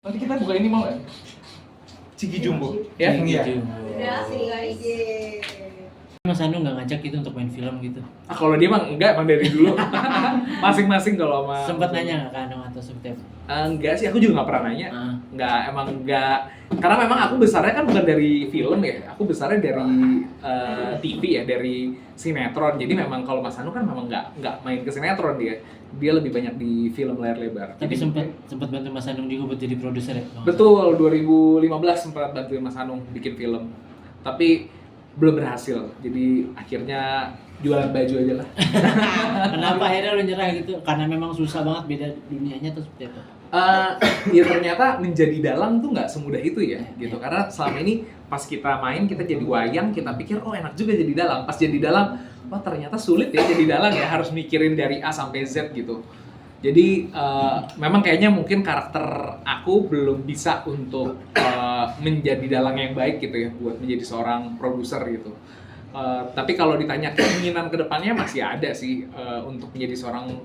Nanti kita buka ini mau nggak? Ciki Jumbo. Ya? Iya. Udah sih IG. Mas Anu nggak ngajak gitu untuk main film gitu? Kalau dia emang enggak, emang dari dulu. Masing-masing kalau sama. Sempat nanya nggak ke Anu atau seperti apa? Enggak sih, aku juga nggak pernah nanya. Enggak, emang enggak. Karena memang aku besarnya kan bukan dari film ya. Aku besarnya dari TV ya, dari sinetron. Jadi memang kalau Mas Anu kan memang nggak main ke sinetron dia. Dia lebih banyak di film layar lebar. Tapi Jadi, sempat bantu Mas Anung juga buat jadi produser ya? betul, 2015 sempat bantuin Mas Anung bikin film. Tapi belum berhasil. Jadi akhirnya jualan baju aja lah. Kenapa akhirnya lu nyerah gitu? Karena memang susah banget beda dunianya tuh seperti apa? Ya ternyata menjadi dalang tuh nggak semudah itu ya, gitu. Karena selama ini pas kita main, kita jadi wayang, kita pikir oh enak juga jadi dalang. Pas jadi dalang, wah ternyata sulit ya jadi dalang ya, harus mikirin dari A sampai Z gitu. Jadi memang kayaknya mungkin karakter aku belum bisa untuk menjadi dalang yang baik gitu ya, buat menjadi seorang produser gitu. Tapi kalau ditanya keinginan kedepannya masih ada sih untuk menjadi seorang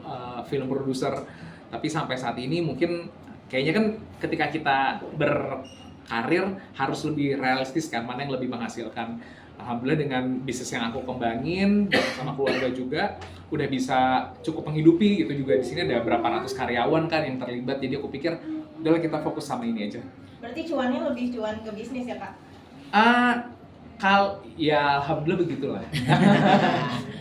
film produser. Tapi sampai saat ini mungkin kayaknya kan ketika kita berkarir harus lebih realistis kan, mana yang lebih menghasilkan. Alhamdulillah dengan bisnis yang aku kembangin sama keluarga juga udah bisa cukup menghidupi gitu, juga di sini ada berapa ratus karyawan kan yang terlibat, jadi aku pikir udahlah kita fokus sama ini aja. Berarti cuannya lebih cuan ke bisnis ya, Kak? Ya alhamdulillah begitulah.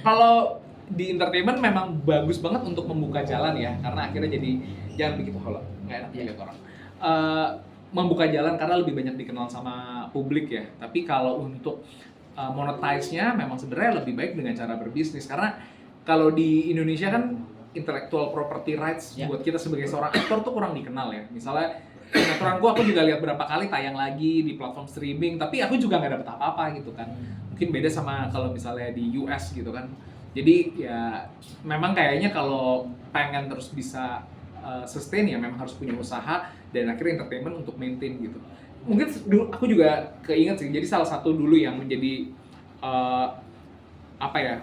Kalau di entertainment memang bagus banget untuk membuka jalan ya, karena akhirnya jadi jangan begitu kalau nggak enak dilihat orang. Membuka jalan karena lebih banyak dikenal sama publik ya. Tapi kalau untuk monetize-nya memang sebenarnya lebih baik dengan cara berbisnis, karena kalau di Indonesia kan intellectual property rights buat kita sebagai seorang aktor tuh kurang dikenal ya. Misalnya sinetronku aku juga lihat berapa kali tayang lagi di platform streaming, tapi aku juga nggak dapet apa-apa gitu kan. Mungkin beda sama kalau misalnya di US gitu kan. Jadi ya memang kayaknya kalau pengen terus bisa sustain ya memang harus punya usaha dan akhirnya entertainment untuk maintain gitu. Mungkin dulu aku juga keinget sih, jadi salah satu dulu yang menjadi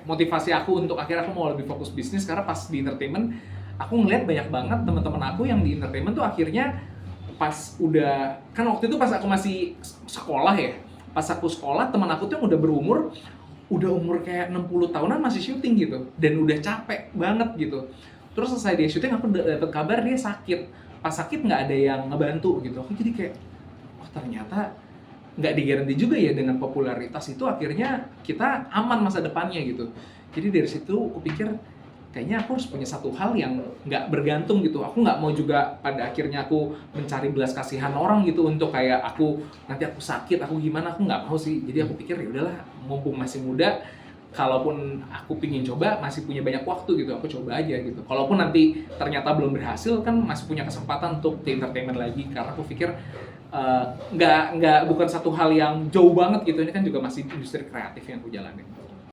motivasi aku untuk akhirnya aku mau lebih fokus bisnis, karena pas di entertainment aku ngeliat banyak banget teman-teman aku yang di entertainment tuh akhirnya pas udah, kan waktu itu pas aku masih sekolah ya, pas aku sekolah teman aku tuh yang udah berumur, udah umur kayak 60 tahunan masih syuting gitu, dan udah capek banget gitu. Terus selesai dia syuting aku dapet kabar dia sakit, pas sakit nggak ada yang ngebantu gitu. Aku jadi kayak, oh ternyata nggak digaranti juga ya dengan popularitas itu akhirnya kita aman masa depannya gitu. Jadi dari situ aku pikir kayaknya aku harus punya satu hal yang nggak bergantung gitu. Aku nggak mau juga pada akhirnya aku mencari belas kasihan orang gitu untuk kayak aku nanti aku sakit, aku gimana, aku nggak mau sih. Jadi aku pikir ya udahlah, mumpung masih muda, kalaupun aku pingin coba, masih punya banyak waktu gitu, aku coba aja gitu. Kalaupun nanti ternyata belum berhasil, kan masih punya kesempatan untuk di entertainment lagi, karena aku pikir bukan satu hal yang jauh banget gitu, ini kan juga masih industri kreatif yang aku jalanin.